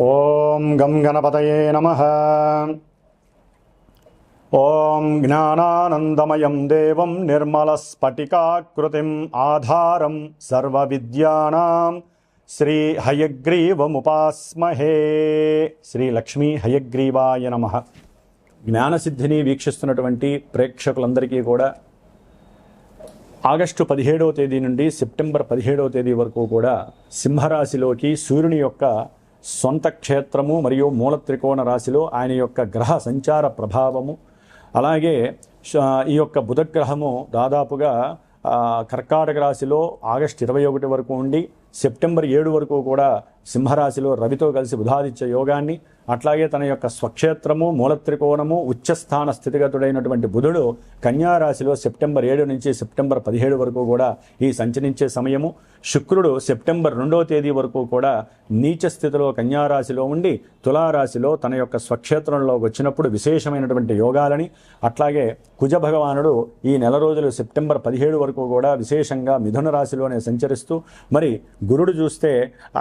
ఓం గం గణపతయే నమః. ఓం జ్ఞానానందమయం దేవం నిర్మలస్ఫటికాకృతిం ఆధారం సర్వవిద్యానాం శ్రీ హయగ్రీవముపాస్మహే. శ్రీ లక్ష్మీ హయగ్రీవాయ నమః. జ్ఞానసిద్ధిని వీక్షిస్తున్నటువంటి ప్రేక్షకులందరికీ కూడా ఆగస్టు 17వ తేదీ నుండి సెప్టెంబర్ 17వ తేదీ వరకు కూడా సింహరాశిలోకి సూర్యుని యొక్క సొంత క్షేత్రము మరియు మూల త్రికోణ రాశిలో ఆయన యొక్క గ్రహ సంచార ప్రభావము, అలాగే ఈ యొక్క బుధగ్రహము దాదాపుగా కర్కాటక రాశిలో ఆగస్టు 21 వరకు ఉండి సెప్టెంబర్ 7 వరకు కూడా సింహరాశిలో రవితో కలిసి బుధాదిత్య యోగాన్ని, అట్లాగే తన యొక్క స్వక్షేత్రము మూల త్రికోణము ఉచ్చస్థాన స్థితిగతుడైనటువంటి బుధుడు కన్యారాశిలో సెప్టెంబర్ 7 నుంచి సెప్టెంబర్ 17 వరకు కూడా ఈ సంచరించే సమయము. శుక్రుడు సెప్టెంబర్ 2వ తేదీ వరకు కూడా నీచ స్థితిలో కన్యారాశిలో ఉండి తులారాశిలో తన యొక్క స్వక్షేత్రంలో వచ్చినప్పుడు విశేషమైనటువంటి యోగాలని, అట్లాగే కుజ భగవానుడు ఈ నెల రోజులు సెప్టెంబర్ 17 వరకు కూడా విశేషంగా మిథున రాశిలోనే సంచరిస్తూ, మరి గురుడు చూస్తే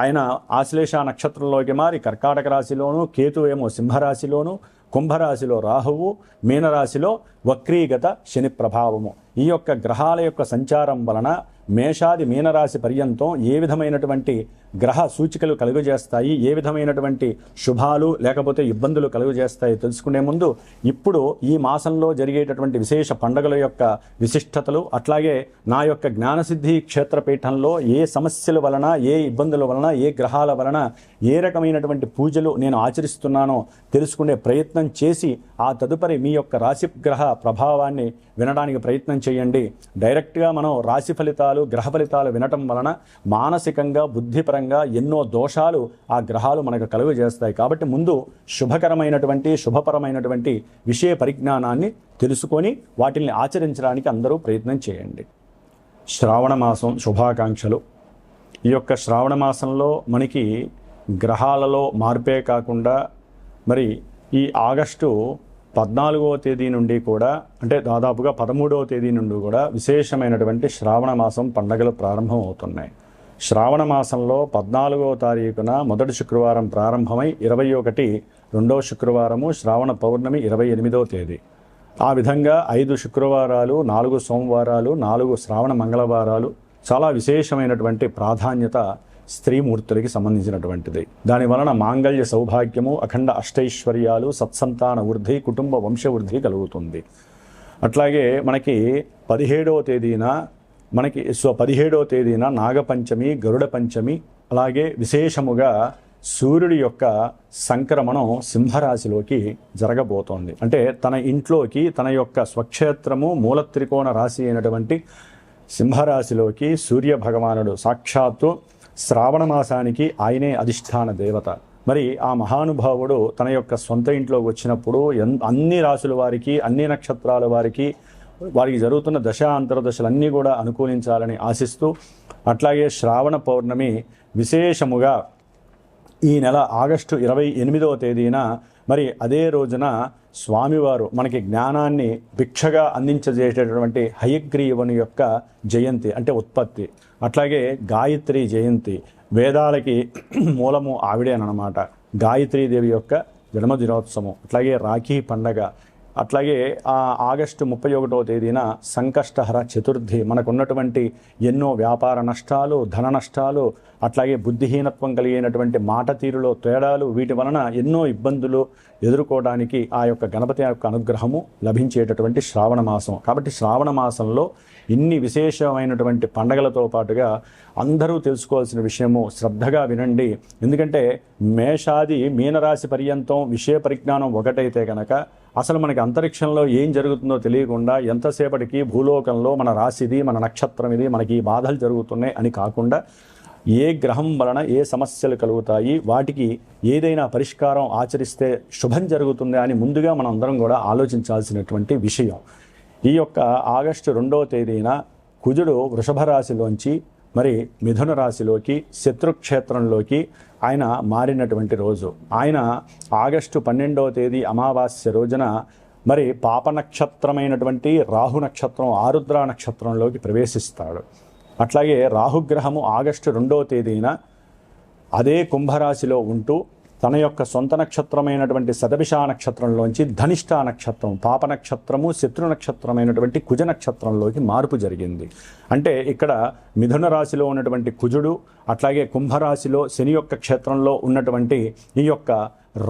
ఆయన ఆశ్లేష నక్షత్రంలోకి మారి కర్కాటక రాశిలోను, కేతు ఏమో సింహరాశిలోను, కుంభరాశిలో రాహువు, మీనరాశిలో వక్రీగత శని ప్రభావము. ఈ యొక్క గ్రహాల యొక్క సంచారం వలన మేషాది మీనరాశి పర్యంతం ఏ విధమైనటువంటి గ్రహ సూచికలు కలుగజేస్తాయి, ఏ విధమైనటువంటి శుభాలు లేకపోతే ఇబ్బందులు కలుగజేస్తాయి తెలుసుకునే ముందు ఇప్పుడు ఈ మాసంలో జరిగేటటువంటి విశేష పండుగల యొక్క విశిష్టతలు, అట్లాగే నా యొక్క జ్ఞానసిద్ధి క్షేత్రపీఠంలో ఏ సమస్యల వలన, ఏ ఇబ్బందుల వలన, ఏ గ్రహాల వలన ఏ రకమైనటువంటి పూజలు నేను ఆచరిస్తున్నానో తెలుసుకునే ప్రయత్నం చేసి ఆ తదుపరి మీ యొక్క రాశి గ్రహ ప్రభావాన్ని వినడానికి ప్రయత్నం చేయండి. డైరెక్ట్గా మనం రాశి ఫలితాలు, గ్రహ ఫలితాలు వినటం వలన మానసికంగా, బుద్ధిపరంగా ఎన్నో దోషాలు ఆ గ్రహాలు మనకు కలుగజేస్తాయి. కాబట్టి ముందు శుభకరమైనటువంటి, శుభపరమైనటువంటి విషయ పరిజ్ఞానాన్ని తెలుసుకొని వాటిని ఆచరించడానికి అందరూ ప్రయత్నం చేయండి. శ్రావణ మాసం శుభాకాంక్షలు. ఈ యొక్క శ్రావణ మాసంలో మనకి గ్రహాలలో మార్పే కాకుండా మరి ఈ ఆగస్టు 14వ తేదీ నుండి కూడా, అంటే దాదాపుగా 13వ తేదీ నుండి కూడా విశేషమైనటువంటి శ్రావణ మాసం పండగలు ప్రారంభం అవుతున్నాయి. శ్రావణ మాసంలో 14వ తారీఖున మొదటి శుక్రవారం ప్రారంభమై 21 రెండవ శుక్రవారము, శ్రావణ పౌర్ణమి 28వ తేదీ. ఆ విధంగా 5 శుక్రవారాలు, 4 సోమవారాలు, 4 శ్రావణ మంగళవారాలు చాలా విశేషమైనటువంటి ప్రాధాన్యత స్త్రీమూర్తులకి సంబంధించినటువంటిది. దానివలన మాంగళ్య సౌభాగ్యము, అఖండ అష్టైశ్వర్యాలు, సత్సంతాన వృద్ధి, కుటుంబ వంశవృద్ధి కలుగుతుంది. అట్లాగే మనకి 17వ తేదీన నాగపంచమి, గరుడ పంచమి, అలాగే విశేషముగా సూర్యుడి యొక్క సంక్రమణం సింహరాశిలోకి జరగబోతోంది. అంటే తన ఇంట్లోకి, తన యొక్క స్వక్షేత్రము మూల త్రికోణ రాశి అయినటువంటి సింహరాశిలోకి సూర్య భగవానుడు సాక్షాత్తు శ్రావణ మాసానికి ఆయనే అధిష్టాన దేవత. మరి ఆ మహానుభావుడు తన యొక్క సొంత ఇంట్లోకి వచ్చినప్పుడు అన్ని రాశుల వారికి, అన్ని నక్షత్రాల వారికి జరుగుతున్న దశ అంతర్దశలన్నీ కూడా అనుకూలించాలని ఆశిస్తూ, అట్లాగే శ్రావణ పౌర్ణమి విశేషముగా ఈ నెల ఆగస్టు 28వ తేదీన మరి అదే రోజున స్వామివారు మనకి జ్ఞానాన్ని భిక్షగా అందించజేసేటటువంటి హయగ్రీవుని యొక్క జయంతి, అంటే ఉత్పత్తి. అట్లాగే గాయత్రి జయంతి, వేదాలకి మూలము ఆవిడేనమాట. గాయత్రీదేవి యొక్క జన్మదినోత్సవం, అట్లాగే రాఖీ పండగ, అట్లాగే ఆగస్టు 31వ తేదీన సంకష్టహర చతుర్థి. మనకున్నటువంటి ఎన్నో వ్యాపార నష్టాలు, ధన నష్టాలు, అట్లాగే బుద్ధిహీనత్వం కలిగినటువంటి మాట తీరులో తేడాలు, వీటి వలన ఎన్నో ఇబ్బందులు ఎదుర్కోవడానికి ఆ యొక్క గణపతి యొక్క అనుగ్రహము లభించేటటువంటి శ్రావణ మాసం. కాబట్టి శ్రావణ మాసంలో ఇన్ని విశేషమైనటువంటి పండగలతో పాటుగా అందరూ తెలుసుకోవాల్సిన విషయము శ్రద్ధగా వినండి. ఎందుకంటే మేషాది మీనరాశి పర్యంతం విషయ పరిజ్ఞానం ఒకటైతే కనుక అసలు మనకి అంతరిక్షంలో ఏం జరుగుతుందో తెలియకుండా ఎంతసేపటికి భూలోకంలో మన రాశిది, మన నక్షత్రం ఇది, మనకి ఈ బాధలు జరుగుతున్నాయి అని కాకుండా ఏ గ్రహం వలన ఏ సమస్యలు కలుగుతాయి, వాటికి ఏదైనా పరిష్కారం ఆచరిస్తే శుభం జరుగుతుంది అని ముందుగా మనం అందరం కూడా ఆలోచించాల్సినటువంటి విషయం. ఈ యొక్క ఆగస్టు 2వ తేదీన కుజుడు వృషభ రాశిలోంచి మరి మిథున రాశిలోకి శత్రుక్షేత్రంలోకి ఆయన మారినటువంటి రోజు. ఆయన ఆగస్టు 12వ తేదీ అమావాస్య రోజున మరి పాప నక్షత్రమైనటువంటి రాహు నక్షత్రం, ఆరుద్ర నక్షత్రంలోకి ప్రవేశిస్తాడు. అట్లాగే రాహుగ్రహము ఆగస్టు 2వ తేదీన అదే కుంభరాశిలో ఉంటూ తన యొక్క సొంత నక్షత్రమైనటువంటి శతభిష నక్షత్రంలోంచి ధనిష్ట నక్షత్రం, పాప నక్షత్రము, శత్రు నక్షత్రమైనటువంటి కుజ నక్షత్రంలోకి మార్పు జరిగింది. అంటే ఇక్కడ మిథున రాశిలో ఉన్నటువంటి కుజుడు, అట్లాగే కుంభరాశిలో శని యొక్క క్షేత్రంలో ఉన్నటువంటి ఈ యొక్క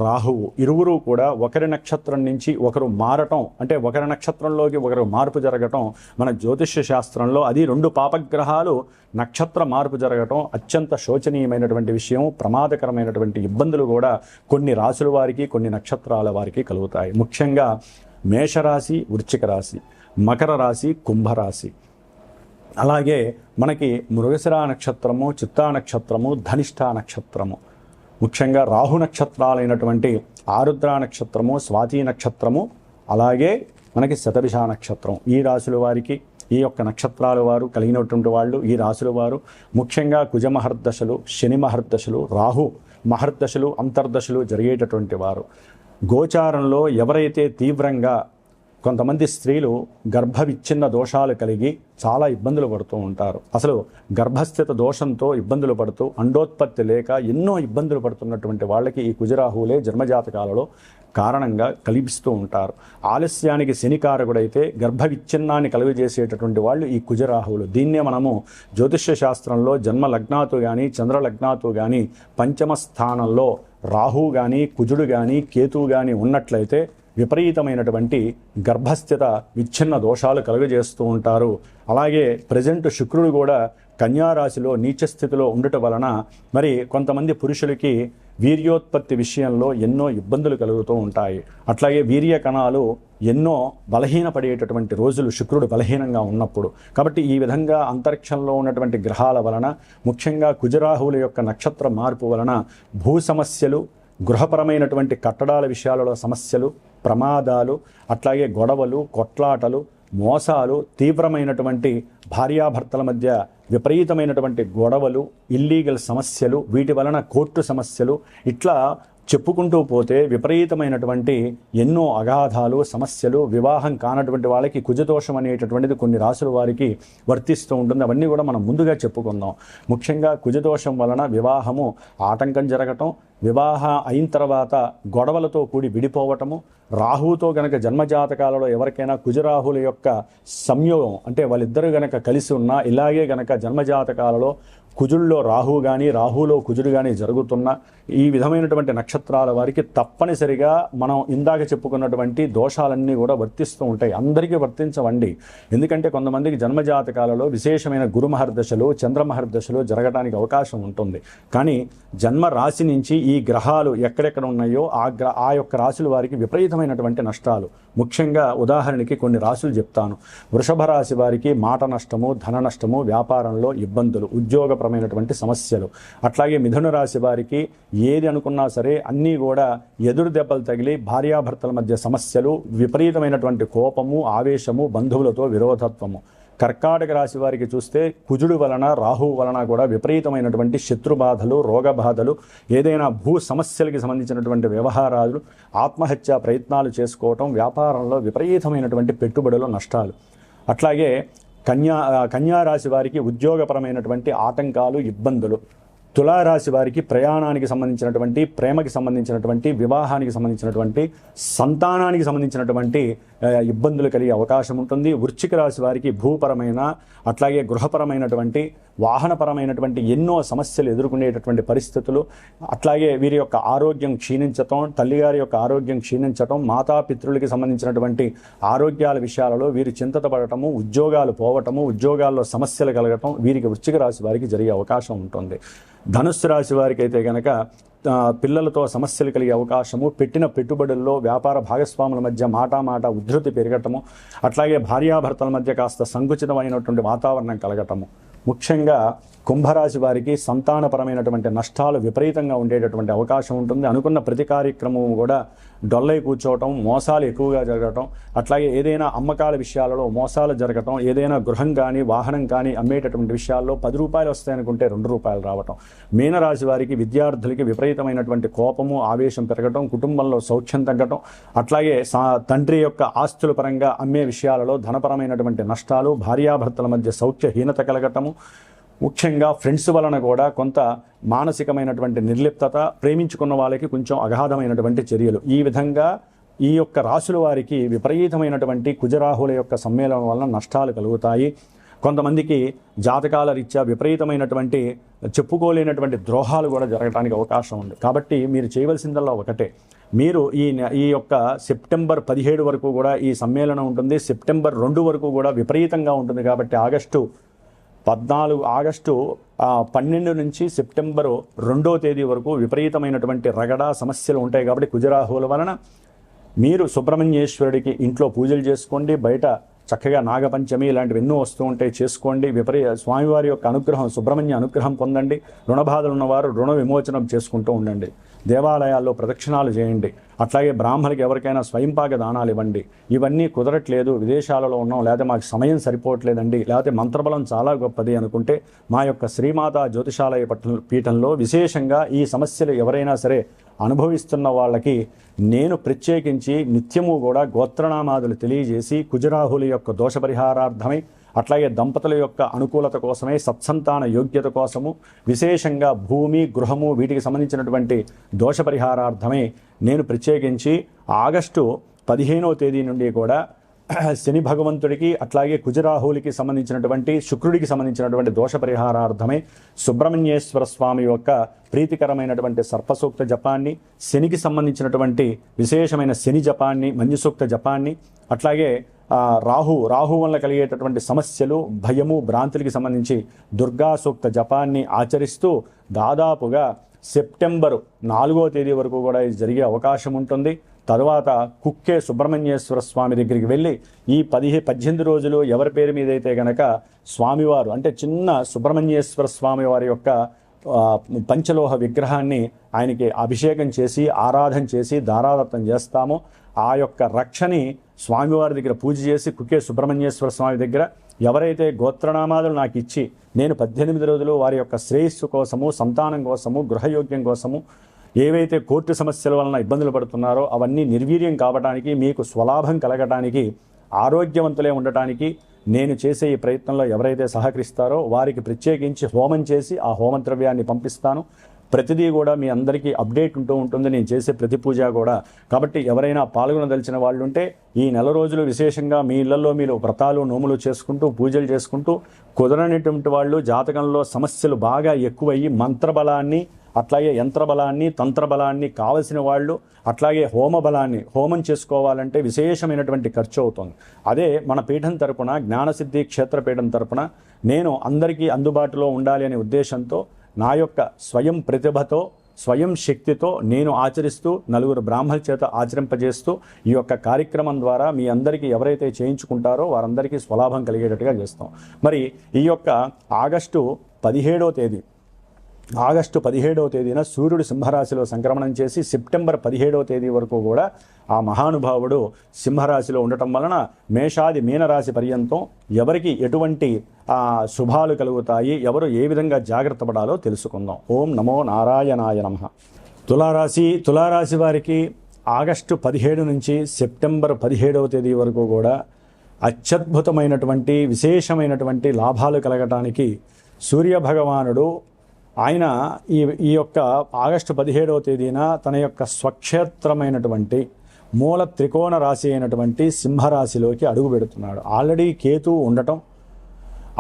రాహువు, ఇరువురు కూడా ఒకరి నక్షత్రం నుంచి ఒకరు మారటం, అంటే ఒకరి నక్షత్రంలోకి ఒకరు మార్పు జరగటం మన జ్యోతిష్య శాస్త్రంలో, అది రెండు పాపగ్రహాలు నక్షత్ర మార్పు జరగటం అత్యంత శోచనీయమైనటువంటి విషయం. ప్రమాదకరమైనటువంటి ఇబ్బందులు కూడా కొన్ని రాశుల వారికి, కొన్ని నక్షత్రాల వారికి కలుగుతాయి. ముఖ్యంగా మేషరాశి, వృశ్చిక రాశి, మకర రాశి, కుంభరాశి, అలాగే మనకి మృగశిర నక్షత్రము, చిత్తా నక్షత్రము, ధనిష్ట నక్షత్రము, ముఖ్యంగా రాహు నక్షత్రాలైనటువంటి ఆరుద్ర నక్షత్రము, స్వాతి నక్షత్రము, అలాగే మనకి శతభిష నక్షత్రం, ఈ రాశుల వారికి, ఈ యొక్క నక్షత్రాల వారు కలిగినటువంటి వాళ్ళు, ఈ రాశుల వారు ముఖ్యంగా కుజ మహర్దశలు, శని మహర్దశలు, రాహు మహర్దశలు, అంతర్దశలు జరిగేటటువంటి వారు. గోచారంలో ఎవరైతే తీవ్రంగా కొంతమంది స్త్రీలు గర్భ విచ్ఛిన్న దోషాలు కలిగి చాలా ఇబ్బందులు పడుతూ ఉంటారు. అసలు గర్భస్థిత దోషంతో ఇబ్బందులు పడుతూ అండోత్పత్తి లేక ఎన్నో ఇబ్బందులు పడుతున్నటువంటి వాళ్ళకి ఈ కుజరాహువులే జన్మజాతకాలలో కారణంగా కల్పిస్తూ ఉంటారు. ఆలస్యానికి శనికారకుడైతే గర్భ విచ్ఛిన్నాన్ని కలుగజేసేటటువంటి వాళ్ళు ఈ కుజరాహువులు. దీన్నే మనము జ్యోతిష్య శాస్త్రంలో జన్మ లగ్నాతో కానీ చంద్ర లగ్నాతో కానీ పంచమ స్థానంలో రాహు కానీ కుజుడు కానీ కేతువు కానీ ఉన్నట్లయితే విపరీతమైనటువంటి గర్భస్థిత విచ్ఛిన్న దోషాలు కలుగజేస్తూ ఉంటారు. అలాగే ప్రజెంట్ శుక్రుడు కూడా కన్యారాశిలో నీచస్థితిలో ఉండటం వలన మరి కొంతమంది పురుషులకి వీర్యోత్పత్తి విషయంలో ఎన్నో ఇబ్బందులు కలుగుతూ ఉంటాయి. అట్లాగే వీర్య కణాలు ఎన్నో బలహీనపడేటటువంటి రోజులు శుక్రుడు బలహీనంగా ఉన్నప్పుడు. కాబట్టి ఈ విధంగా అంతరిక్షంలో ఉన్నటువంటి గ్రహాల వలన, ముఖ్యంగా కుజరాహువుల యొక్క నక్షత్ర మార్పు వలన భూ సమస్యలు, గృహపరమైనటువంటి కట్టడాల విషయాలలో సమస్యలు, ప్రమాదాలు, అట్లాగే గొడవలు, కొట్లాటలు, మోసాలు, తీవ్రమైనటువంటి భార్యాభర్తల మధ్య విపరీతమైనటువంటి గొడవలు, ఇల్లీగల్ సమస్యలు, వీటి వలన కోర్టు సమస్యలు, ఇట్లా చెప్పుకుంటూ పోతే విపరీతమైనటువంటి ఎన్నో అగాధాలు, సమస్యలు, వివాహం కానటువంటి వాళ్ళకి కుజదోషం అనేటటువంటిది కొన్ని రాసుల వారికి వర్తిస్తూ ఉంటుంది. అవన్నీ కూడా మనం ముందుగా చెప్పుకుందాం. ముఖ్యంగా కుజదోషం వలన వివాహము ఆటంకం జరగటం, వివాహం అయిన తర్వాత గొడవలతో కూడి విడిపోవటము, రాహువుతో గనక జన్మజాతకాలలో ఎవరికైనా కుజరాహుల యొక్క సంయోగం, అంటే వాళ్ళిద్దరూ గనక కలిసి ఉన్నా, ఇలాగే గనక జన్మజాతకాలలో కుజుల్లో రాహువు కానీ రాహువులో కుజుడు కానీ జరుగుతున్న ఈ విధమైనటువంటి నక్షత్రాల వారికి తప్పనిసరిగా మనం ఇందాక చెప్పుకున్నటువంటి దోషాలన్నీ కూడా వర్తిస్తూ ఉంటాయి. అందరికీ వర్తించవండి. ఎందుకంటే కొంతమందికి జన్మజాతకాలలో విశేషమైన గురుమహర్దశలు, చంద్రమహర్దశలు జరగడానికి అవకాశం ఉంటుంది. కానీ జన్మ రాశి నుంచి ఈ గ్రహాలు ఎక్కడెక్కడ ఉన్నాయో ఆ యొక్క రాశుల వారికి విపరీతమైనటువంటి నష్టాలు. ముఖ్యంగా ఉదాహరణకి కొన్ని రాశులు చెప్తాను. వృషభ రాశి వారికి మాట నష్టము, ధన నష్టము, వ్యాపారంలో ఇబ్బందులు, ఉద్యోగపరమైనటువంటి సమస్యలు. అట్లాగే మిథున రాశి వారికి ఏది అనుకున్నా సరే అన్నీ కూడా ఎదురు దెబ్బలు తగిలి భార్యాభర్తల మధ్య సమస్యలు, విపరీతమైనటువంటి కోపము, ఆవేశము, బంధువులతో విరోధత్వము. కర్కాటక రాశి వారికి చూస్తే కుజుడు వలన, రాహువు వలన కూడా విపరీతమైనటువంటి శత్రుబాధలు, రోగబాధలు, ఏదైనా భూ సమస్యలకి సంబంధించినటువంటి వ్యవహారాలు, ఆత్మహత్యా ప్రయత్నాలు చేసుకోవటం, వ్యాపారంలో విపరీతమైనటువంటి పెట్టుబడులు, నష్టాలు. అట్లాగే కన్యారాశి వారికి ఉద్యోగపరమైనటువంటి ఆటంకాలు, ఇబ్బందులు. తులారాశి వారికి ప్రయాణానికి సంబంధించినటువంటి, ప్రేమకి సంబంధించినటువంటి, వివాహానికి సంబంధించినటువంటి, సంతానానికి సంబంధించినటువంటి ఇబ్బందులు కలిగే అవకాశం ఉంటుంది. వృశ్చిక రాశి వారికి భూపరమైన, అట్లాగే గృహపరమైనటువంటి, వాహనపరమైనటువంటి ఎన్నో సమస్యలు ఎదుర్కొనేటటువంటి పరిస్థితులు. అట్లాగే వీరి యొక్క ఆరోగ్యం క్షీణించటం, తల్లిగారి యొక్క ఆరోగ్యం క్షీణించటం, మాతాపితృలకి సంబంధించినటువంటి ఆరోగ్యాల విషయాలలో వీరు చింతపడటము, ఉద్యోగాలు పోవటము, ఉద్యోగాల్లో సమస్యలు కలగటం వీరికి వృశ్చిక రాశి వారికి జరిగే అవకాశం ఉంటుంది. ధనుస్సు రాశి వారికి అయితే కనుక పిల్లలతో సమస్యలు కలిగే అవకాశము, పెట్టిన పెట్టుబడుల్లో వ్యాపార భాగస్వాముల మధ్య మాట ఉద్ధృతి పెరగటము, అట్లాగే భార్యాభర్తల మధ్య కాస్త సంకుచితమైనటువంటి వాతావరణం కలగటము. ముఖ్యంగా కుంభరాశి వారికి సంతానపరమైనటువంటి నష్టాలు విపరీతంగా ఉండేటటువంటి అవకాశం ఉంటుంది. అనుకున్న ప్రతి కార్యక్రమం కూడా డొల్లై కూర్చోవటం, మోసాలు ఎక్కువగా జరగటం, అట్లాగే ఏదైనా అమ్మకాల విషయాలలో మోసాలు జరగటం, ఏదైనా గృహం కానీ వాహనం కానీ అమ్మేటటువంటి విషయాల్లో 10 రూపాయలు వస్తాయనుకుంటే 2 రూపాయలు రావటం. మీనరాశి వారికి విద్యార్థులకి విపరీతమైనటువంటి కోపము, ఆవేశం పెరగటం, కుటుంబంలో సౌఖ్యం తగ్గటం, అట్లాగే తండ్రి యొక్క ఆస్తుల పరంగా అమ్మే విషయాలలో ధనపరమైనటువంటి నష్టాలు, భార్యాభర్తల మధ్య సౌఖ్యహీనత కలగటము, ముఖ్యంగా ఫ్రెండ్స్ వలన కూడా కొంత మానసికమైనటువంటి నిర్లిప్తత, ప్రేమించుకున్న వాళ్ళకి కొంచెం అగాధమైనటువంటి చర్యలు, ఈ విధంగా ఈ యొక్క రాశుల వారికి విపరీతమైనటువంటి కుజరాహుల యొక్క సమ్మేళనం వలన నష్టాలు కలుగుతాయి. కొంతమందికి జాతకాల రీత్యా విపరీతమైనటువంటి చెప్పుకోలేనటువంటి ద్రోహాలు కూడా జరగడానికి అవకాశం ఉంది. కాబట్టి మీరు చేయవలసిందల్లా ఒకటే, మీరు ఈ యొక్క సెప్టెంబర్ 17 వరకు కూడా ఈ సమ్మేళనం ఉంటుంది. సెప్టెంబర్ 2 వరకు కూడా విపరీతంగా ఉంటుంది. కాబట్టి ఆగస్టు 12 నుంచి సెప్టెంబరు 2వ తేదీ వరకు విపరీతమైనటువంటి రగడ సమస్యలు ఉంటాయి. కాబట్టి కుజరాహుల వలన మీరు సుబ్రహ్మణ్యేశ్వరుడికి ఇంట్లో పూజలు చేసుకోండి. బయట చక్కగా నాగపంచమి ఇలాంటివి ఎన్నో వస్తూ ఉంటాయి, చేసుకోండి. స్వామివారి యొక్క అనుగ్రహం, సుబ్రహ్మణ్య అనుగ్రహం పొందండి. రుణబాధలు ఉన్నవారు రుణ విమోచనం చేసుకుంటూ ఉండండి. దేవాలయాల్లో ప్రదక్షిణాలు చేయండి. అట్లాగే బ్రాహ్మణులకి ఎవరికైనా స్వయంపాక దానాలు ఇవ్వండి. ఇవన్నీ కుదరట్లేదు, విదేశాలలో ఉన్నాం, లేకపోతే మాకు సమయం సరిపోవట్లేదండి, లేకపోతే మంత్రబలం చాలా గొప్పది అనుకుంటే మా యొక్క శ్రీమాత జ్యోతిషాలయ పీఠంలో విశేషంగా ఈ సమస్యలు ఎవరైనా సరే అనుభవిస్తున్న వాళ్ళకి నేను ప్రత్యేకించి నిత్యము కూడా గోత్రనామాదులు తెలియజేసి కుజరాహుల యొక్క దోష పరిహారార్థమై, అట్లాగే దంపతుల యొక్క అనుకూలత కోసమే, సత్సంతాన యోగ్యత కోసము, విశేషంగా భూమి గృహము వీటికి సంబంధించినటువంటి దోష పరిహారార్థమే నేను ప్రత్యేకించి ఆగస్టు 15వ తేదీ నుండి కూడా శని భగవంతుడికి అట్లాగే కుజరాహులకి సంబంధించినటువంటి శుక్రుడికి సంబంధించినటువంటి దోష పరిహారార్థమై సుబ్రహ్మణ్యేశ్వర స్వామి యొక్క ప్రీతికరమైనటువంటి సర్పసూక్త జపాన్ని, శనికి సంబంధించినటువంటి విశేషమైన శని జపాన్ని, మంజుసూక్త జపాన్ని, అట్లాగే రాహు వల్ల కలిగేటటువంటి సమస్యలు, భయము, భ్రాంతులకి సంబంధించి దుర్గా సూక్త జపాన్ని ఆచరిస్తూ దాదాపుగా సెప్టెంబరు 4వ తేదీ వరకు కూడా ఇది జరిగే అవకాశం ఉంటుంది. తరువాత కుక్కే సుబ్రహ్మణ్యేశ్వర స్వామి దగ్గరికి వెళ్ళి ఈ 18 రోజులు ఎవరి పేరు మీద అయితే గనక స్వామివారు అంటే చిన్న సుబ్రహ్మణ్యేశ్వర స్వామి వారి యొక్క పంచలోహ విగ్రహాన్ని ఆయనకి అభిషేకం చేసి ఆరాధన చేసి దారాదత్తం చేస్తామో ఆ యొక్క రక్షని స్వామివారి దగ్గర పూజ చేసి కుక్కే సుబ్రహ్మణ్యేశ్వర స్వామి దగ్గర ఎవరైతే గోత్రనామాదులు నాకు ఇచ్చి నేను 18 రోజులు వారి యొక్క శ్రేయస్సు కోసము, సంతానం కోసము, గృహయోగ్యం కోసము ఏవైతే కోర్టు సమస్యల వలన ఇబ్బందులు పడుతున్నారో అవన్నీ నిర్వీర్యం కావడానికి, మీకు స్వలాభం కలగటానికి, ఆరోగ్యవంతులే ఉండటానికి నేను చేసే ఈ ప్రయత్నంలో ఎవరైతే సహకరిస్తారో వారికి ప్రత్యేకించి హోమం చేసి ఆ హోమ ద్రవ్యాన్ని పంపిస్తాను. ప్రతిదీ కూడా మీ అందరికీ అప్డేట్ ఉంటూ ఉంటుంది నేను చేసే ప్రతి పూజ కూడా. కాబట్టి ఎవరైనా పాల్గొనదలిచిన వాళ్ళు ఉంటే ఈ నెల రోజులు విశేషంగా మీ ఇళ్లలో మీరు వ్రతాలు నోములు చేసుకుంటూ పూజలు చేసుకుంటూ, కుదరనటువంటి వాళ్ళు జాతకంలో సమస్యలు బాగా ఎక్కువయ్యి మంత్రబలాన్ని అట్లాగే యంత్రబలాన్ని తంత్రబలాన్ని కావలసిన వాళ్ళు అట్లాగే హోమం చేసుకోవాలంటే విశేషమైనటువంటి ఖర్చు అవుతుంది. అదే మన పీఠం తరపున జ్ఞానసిద్ధి క్షేత్రపీఠం తరపున నేను అందరికీ అందుబాటులో ఉండాలి అనే ఉద్దేశంతో నా యొక్క స్వయం ప్రతిభతో స్వయం శక్తితో నేను ఆచరిస్తూ నలుగురు బ్రాహ్మణుల చేత ఆచరింపజేస్తూ ఈ యొక్క కార్యక్రమం ద్వారా మీ అందరికీ ఎవరైతే చేయించుకుంటారో వారందరికీ స్వలాభం కలిగేటట్టుగా చేస్తాం. మరి ఈ యొక్క ఆగస్టు 17వ తేదీన సూర్యుడు సింహరాశిలో సంక్రమణం చేసి సెప్టెంబర్ 17వ తేదీ వరకు కూడా ఆ మహానుభావుడు సింహరాశిలో ఉండటం వలన మేషాది మీనరాశి పర్యంతం ఎవరికి ఎటువంటి శుభాలు కలుగుతాయి, ఎవరు ఏ విధంగా జాగ్రత్త పడాలో తెలుసుకుందాం. ఓం నమో నారాయణాయ నమః. తులారాశి వారికి ఆగస్టు 17 నుంచి సెప్టెంబర్ 17వ తేదీ వరకు కూడా అత్యద్భుతమైనటువంటి విశేషమైనటువంటి లాభాలు కలగటానికి సూర్యభగవానుడు ఆయన ఈ యొక్క ఆగస్టు 17వ తేదీన తన యొక్క స్వక్షేత్రమైనటువంటి మూల త్రికోణ రాశి అయినటువంటి సింహరాశిలోకి అడుగు పెడుతున్నాడు. ఆల్రెడీ కేతువు ఉండటం,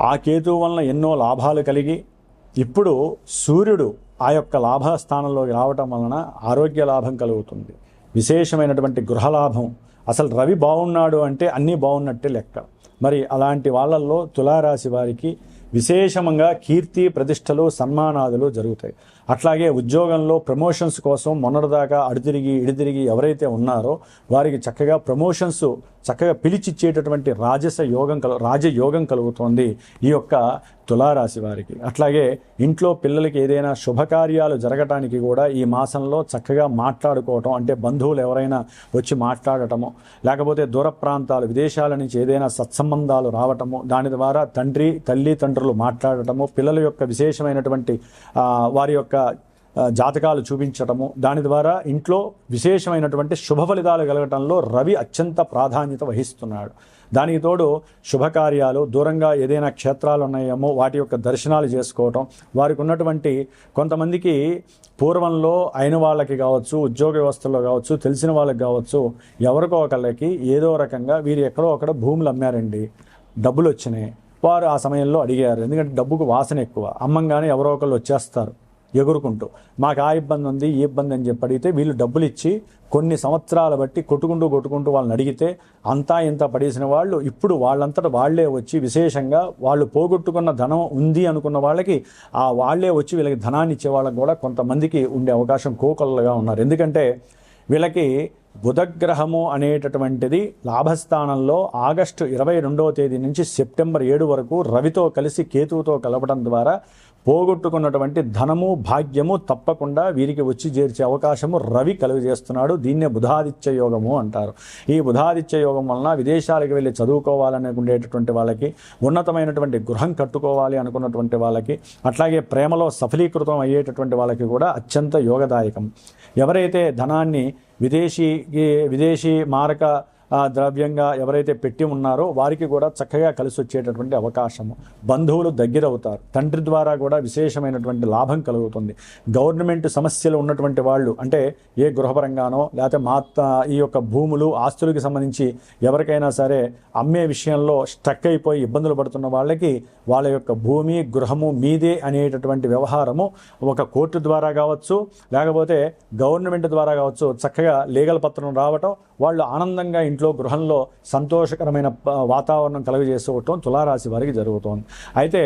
ఆ కేతువు వలన ఎన్నో లాభాలు కలిగి ఇప్పుడు సూర్యుడు ఆ యొక్క లాభస్థానంలోకి రావటం వలన ఆరోగ్య లాభం కలుగుతుంది, విశేషమైనటువంటి గృహలాభం. అసలు రవి బాగున్నాడు అంటే అన్నీ బాగున్నట్టే లెక్క. మరి అలాంటి వాళ్ళల్లో తులారాశి వారికి విశేషంగా కీర్తి ప్రతిష్టలు సన్మానాదులు జరుగుతాయి. అట్లాగే ఉద్యోగంలో ప్రమోషన్స్ కోసం మొన్నటిదాకా ఇడితిరిగి ఎవరైతే ఉన్నారో వారికి చక్కగా ప్రమోషన్స్ చక్కగా పిలిచిచ్చేటటువంటి రాజయోగం కలుగుతోంది ఈ యొక్క తులారాశి వారికి. అట్లాగే ఇంట్లో పిల్లలకి ఏదైనా శుభకార్యాలు జరగటానికి కూడా ఈ మాసంలో చక్కగా మాట్లాడుకోవటం, అంటే బంధువులు ఎవరైనా వచ్చి మాట్లాడటము, లేకపోతే దూర ప్రాంతాలు విదేశాల నుంచి ఏదైనా సత్సంబంధాలు రావటము, దాని ద్వారా తల్లిదండ్రులు మాట్లాడటము, పిల్లల యొక్క విశేషమైనటువంటి వారి యొక్క జాతకాలు చూపించటము, దాని ద్వారా ఇంట్లో విశేషమైనటువంటి శుభ ఫలితాలు కలగటంలో రవి అత్యంత ప్రాధాన్యత వహిస్తున్నాడు. దానికి తోడు శుభకార్యాలు, దూరంగా ఏదైనా క్షేత్రాలు ఉన్నాయేమో వాటి యొక్క దర్శనాలు చేసుకోవటం, వారికి ఉన్నటువంటి కొంతమందికి పూర్వంలో అయిన వాళ్ళకి కావచ్చు, ఉద్యోగ వ్యవస్థలో కావచ్చు, తెలిసిన వాళ్ళకి కావచ్చు, ఎవరికో ఒకళ్ళకి ఏదో రకంగా వీరు ఎక్కడో అక్కడ భూములు అమ్మారండి, డబ్బులు వచ్చినాయి, వారు ఆ సమయంలో అడిగారు. ఎందుకంటే డబ్బుకు వాసన ఎక్కువ, అమ్మంగానే ఎవరో ఒకళ్ళు వచ్చేస్తారు ఎగురుకుంటూ, మాకు ఆ ఇబ్బంది ఉంది ఈ ఇబ్బంది అని చెప్పి అడిగితే వీళ్ళు డబ్బులు ఇచ్చి కొన్ని సంవత్సరాల బట్టి కొట్టుకుంటూ వాళ్ళని అడిగితే అంతా ఇంత పడేసిన వాళ్ళు ఇప్పుడు వాళ్ళంతటా వాళ్లే వచ్చి, విశేషంగా వాళ్ళు పోగొట్టుకున్న ధనం ఉంది అనుకున్న వాళ్ళకి వాళ్లే వచ్చి వీళ్ళకి ధనాన్ని ఇచ్చే వాళ్ళకి కూడా కొంతమందికి ఉండే అవకాశం కోకొల్లగా ఉన్నారు. ఎందుకంటే వీళ్ళకి బుధగ్రహము అనేటటువంటిది లాభస్థానంలో ఆగస్టు 22వ తేదీ నుంచి సెప్టెంబర్ 7 వరకు రవితో కలిసి కేతువుతో కలపడం ద్వారా పోగొట్టుకున్నటువంటి ధనము, భాగ్యము తప్పకుండా వీరికి వచ్చి చేర్చే అవకాశము రవి కలుగజేస్తున్నాడు. దీన్నే బుధాదిత్య యోగము అంటారు. ఈ బుధాదిత్య యోగం వలన విదేశాలకు వెళ్ళి చదువుకోవాలనుకునేటటువంటి వాళ్ళకి, ఉన్నతమైనటువంటి గృహం కట్టుకోవాలి అనుకున్నటువంటి వాళ్ళకి, అట్లాగే ప్రేమలో సఫలీకృతం అయ్యేటటువంటి వాళ్ళకి కూడా అత్యంత యోగదాయకం. ఎవరైతే ధనాన్ని విదేశీ మారక ద్రవ్యంగా ఎవరైతే పెట్టి ఉన్నారో వారికి కూడా చక్కగా కలిసి వచ్చేటటువంటి అవకాశము. బంధువులు దగ్గరవుతారు, తండ్రి ద్వారా కూడా విశేషమైనటువంటి లాభం కలుగుతుంది. గవర్నమెంట్ సమస్యలు ఉన్నటువంటి వాళ్ళు, అంటే ఏ గృహపరంగానో లేకపోతే ఈ యొక్క భూములు, ఆస్తులకి సంబంధించి ఎవరికైనా సరే అమ్మే విషయంలో స్టక్ అయిపోయి ఇబ్బందులు పడుతున్న వాళ్ళకి వాళ్ళ యొక్క భూమి, గృహము మీదే అనేటటువంటి వ్యవహారము ఒక కోర్టు ద్వారా కావచ్చు, లేకపోతే గవర్నమెంట్ ద్వారా కావచ్చు, చక్కగా లీగల్ పత్రం రావటం, వాళ్ళు ఆనందంగా ఇంట్లో గృహంలో సంతోషకరమైన వాతావరణం కలుగజేసుకోవటం తులారాశి వారికి జరుగుతోంది. అయితే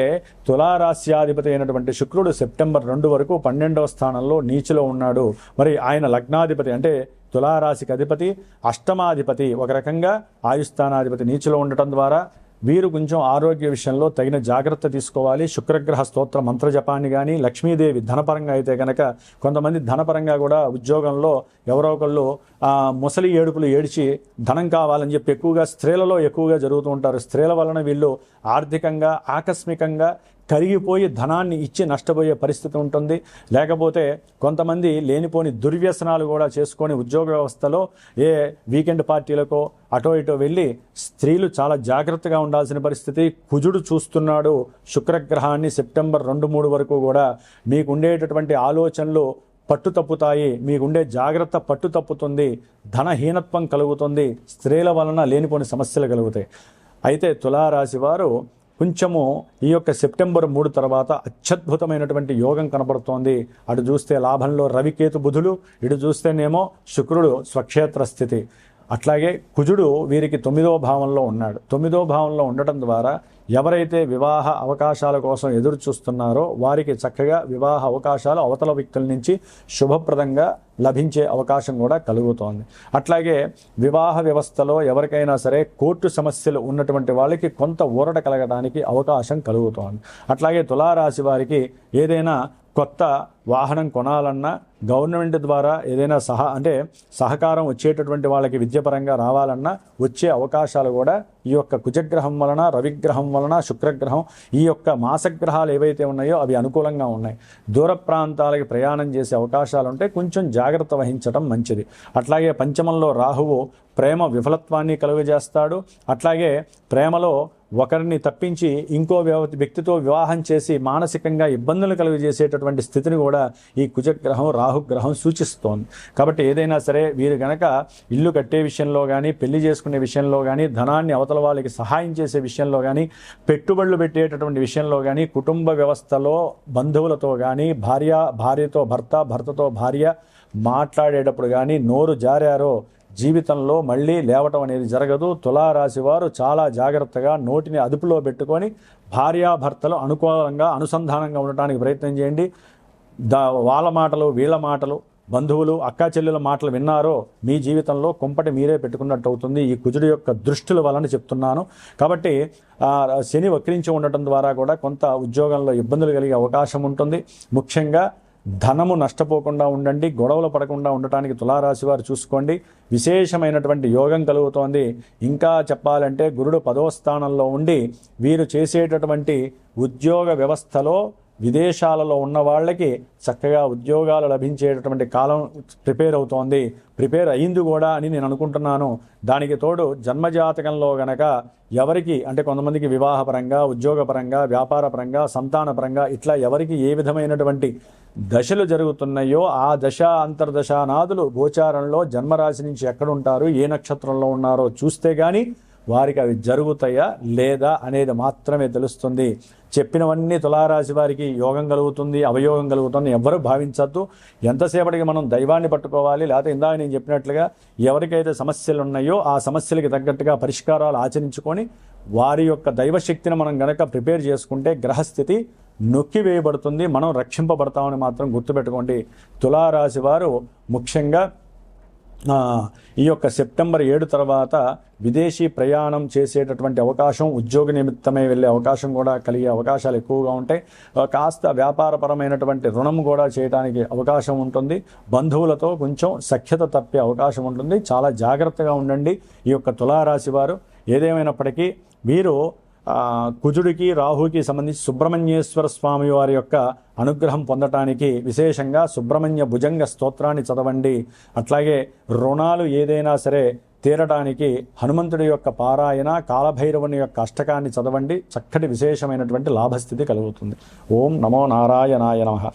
తులారాశ్యాధిపతి అయినటువంటి శుక్రుడు సెప్టెంబర్ 2 వరకు 12వ స్థానంలో నీచిలో ఉన్నాడు. మరి ఆయన లగ్నాధిపతి అంటే తులారాశికి అధిపతి, అష్టమాధిపతి, ఒక రకంగా ఆయుస్థానాధిపతి నీచిలో ఉండటం ద్వారా వీరు కొంచెం ఆరోగ్య విషయంలో తగిన జాగ్రత్త తీసుకోవాలి. శుక్రగ్రహ స్తోత్ర మంత్రజపాన్ని కానీ, లక్ష్మీదేవి ధనపరంగా అయితే కనుక కొంతమంది ధనపరంగా కూడా ఉద్యోగంలో ఎవరో ఒకళ్ళు ముసలి ఏడుపులు ఏడిచి ధనం కావాలని చెప్పి స్త్రీలలో ఎక్కువగా జరుగుతూ ఉంటారు. స్త్రీల వలన వీళ్ళు ఆర్థికంగా ఆకస్మికంగా కరిగిపోయి ధనాన్ని ఇచ్చి నష్టపోయే పరిస్థితి ఉంటుంది. లేకపోతే కొంతమంది లేనిపోని దుర్వ్యసనాలు కూడా చేసుకొని ఉద్యోగ వ్యవస్థలో ఏ వీకెండ్ పార్టీలకో అటో ఇటో వెళ్ళి స్త్రీలు చాలా జాగ్రత్తగా ఉండాల్సిన పరిస్థితి. కుజుడు చూస్తున్నాడు శుక్రగ్రహాన్ని సెప్టెంబర్ 2-3 వరకు కూడా. మీకు ఉండేటటువంటి ఆలోచనలు పట్టు తప్పుతాయి, మీకుండే జాగ్రత్త పట్టు తప్పుతుంది, ధనహీనత్వం కలుగుతుంది, స్త్రీల వలన లేనిపోని సమస్యలు కలుగుతాయి. అయితే తులారాశి వారు కొంచెము ఈ యొక్క సెప్టెంబర్ 3 తర్వాత అత్యద్భుతమైనటువంటి యోగం కనబడుతోంది. అటు చూస్తే లాభంలో రవికేతు బుధులు, ఇటు చూస్తేనేమో శుక్రుడు స్వక్షేత్ర స్థితి. అట్లాగే కుజుడు వీరికి 9వ భావంలో ఉన్నాడు. 9వ భావంలో ఉండటం ద్వారా ఎవరైతే వివాహ అవకాశాల కోసం ఎదురు చూస్తున్నారో వారికి చక్కగా వివాహ అవకాశాలు అవతల వ్యక్తుల నుంచి శుభప్రదంగా లభించే అవకాశం కూడా కలుగుతోంది. అట్లాగే వివాహ వ్యవస్థలో ఎవరికైనా సరే కోర్టు సమస్యలు ఉన్నటువంటి వాళ్ళకి కొంత ఊరట కలగడానికి అవకాశం కలుగుతోంది. అట్లాగే తులారాశి వారికి ఏదైనా కొత్త వాహనం కొనాలన్నా, గవర్నమెంట్ ద్వారా ఏదైనా సహకారం వచ్చేటటువంటి వాళ్ళకి విద్యపరంగా రావాలన్నా వచ్చే అవకాశాలు కూడా ఈ యొక్క కుజగ్రహం వలన, రవిగ్రహం వలన, శుక్రగ్రహం, ఈ యొక్క మాసగ్రహాలు ఏవైతే ఉన్నాయో అవి అనుకూలంగా ఉన్నాయి. దూర ప్రాంతాలకి ప్రయాణం చేసే అవకాశాలు ఉంటే కొంచెం జాగ్రత్త వహించడం మంచిది. అట్లాగే పంచమంలో రాహువు ప్రేమ విఫలత్వాన్ని కలుగజేస్తాడు. అట్లాగే ప్రేమలో ఒకరిని తప్పించి ఇంకో వ్యక్తితో వివాహం చేసి మానసికంగా ఇబ్బందులు కలుగజేసేటటువంటి స్థితిని కూడా ఈ కుజగ్రహం, రాహుగ్రహం సూచిస్తోంది. కాబట్టి ఏదైనా సరే వీరు గనక ఇల్లు కట్టే విషయంలో కానీ, పెళ్లి చేసుకునే విషయంలో కానీ, ధనాన్ని అవతల వాళ్ళకి సహాయం చేసే విషయంలో కానీ, పెట్టుబడులు పెట్టేటటువంటి విషయంలో కానీ, కుటుంబ వ్యవస్థలో బంధువులతో కానీ, భార్యతో భర్త, భర్తతో భార్య మాట్లాడేటప్పుడు కానీ నోరు జారారో జీవితంలో మళ్ళీ లేవటం అనేది జరగదు. తులారాశి వారు చాలా జాగ్రత్తగా నోటిని అదుపులో పెట్టుకొని భార్యాభర్తలు అనుకూలంగా అనుసంధానంగా ఉండటానికి ప్రయత్నం చేయండి. వాళ్ళ మాటలు, వీళ్ళ మాటలు, బంధువులు, అక్కా చెల్లెల మాటలు విన్నారో మీ జీవితంలో కుంపటి మీరే పెట్టుకున్నట్టు అవుతుంది. ఈ కుజుడు యొక్క దృష్టిల వలన చెప్తున్నాను. కాబట్టి శని వక్రించి ఉండటం ద్వారా కూడా కొంత ఉద్యోగంలో ఇబ్బందులు కలిగే అవకాశం ఉంటుంది. ముఖ్యంగా ధనము నష్టపోకుండా ఉండండి, గొడవలు పడకుండా ఉండటానికి తులారాశి వారు చూసుకోండి. విశేషమైనటువంటి యోగం కలుగుతోంది. ఇంకా చెప్పాలంటే గురుడు 10వ స్థానంలో ఉండి వీరు చేసేటటువంటి ఉద్యోగ వ్యవస్థలో విదేశాలలో ఉన్న వాళ్ళకి చక్కగా ఉద్యోగాలు లభించేటటువంటి కాలం ప్రిపేర్ అవుతోంది, ప్రిపేర్ అయింది కూడా అని నేను అనుకుంటున్నాను. దానికి తోడు జన్మజాతకంలో గనక ఎవరికి అంటే కొంతమందికి వివాహపరంగా, ఉద్యోగపరంగా, వ్యాపారపరంగా, సంతానపరంగా ఇట్లా ఎవరికి ఏ విధమైనటువంటి దశలు జరుగుతున్నాయో ఆ దశ అంతర్దశానాదులు గోచారంలో జన్మరాశి నుంచి ఎక్కడుంటారు, ఏ నక్షత్రంలో ఉన్నారో చూస్తే కానీ వారికి అవి జరుగుతాయా లేదా అనేది మాత్రమే తెలుస్తుంది. చెప్పినవన్నీ తులారాశి వారికి యోగం కలుగుతుంది, అవయోగం కలుగుతుంది ఎవ్వరూ భావించద్దు. ఎంతసేపటికి మనం దైవాన్ని పట్టుకోవాలి, లేకపోతే ఇందాక నేను చెప్పినట్లుగా ఎవరికైతే సమస్యలు ఉన్నాయో ఆ సమస్యలకి తగ్గట్టుగా పరిష్కారాలు ఆచరించుకొని వారి యొక్క దైవశక్తిని మనం గనక ప్రిపేర్ చేసుకుంటే గ్రహస్థితి నొక్కివేయబడుతుంది, మనం రక్షింపబడతామని మాత్రం గుర్తుపెట్టుకోండి. తులారాశి వారు ముఖ్యంగా ఈ యొక్క సెప్టెంబర్ 7 తర్వాత విదేశీ ప్రయాణం చేసేటటువంటి అవకాశం, ఉద్యోగ నిమిత్తమై వెళ్ళే అవకాశం కూడా కలిగే అవకాశాలు ఎక్కువగా ఉంటాయి. కాస్త వ్యాపారపరమైనటువంటి రుణం కూడా చేయడానికి అవకాశం ఉంటుంది. బంధువులతో కొంచెం సఖ్యత తప్పే అవకాశం ఉంటుంది. చాలా జాగ్రత్తగా ఉండండి ఈ యొక్క తులారాశి వారు. ఏదేమైనప్పటికీ వీరు కుజుడికి రాహుకి సంబంధించి సుబ్రహ్మణ్యేశ్వర స్వామి వారి యొక్క అనుగ్రహం పొందటానికి విశేషంగా సుబ్రహ్మణ్య భుజంగ స్తోత్రాన్ని చదవండి. అట్లాగే రుణాలు ఏదైనా సరే తీరడానికి హనుమంతుడి యొక్క పారాయణ, కాలభైరవుని యొక్క అష్టకాన్ని చదవండి. చక్కటి విశేషమైనటువంటి లాభస్థితి కలుగుతుంది. ఓం నమో నారాయణాయ నమః.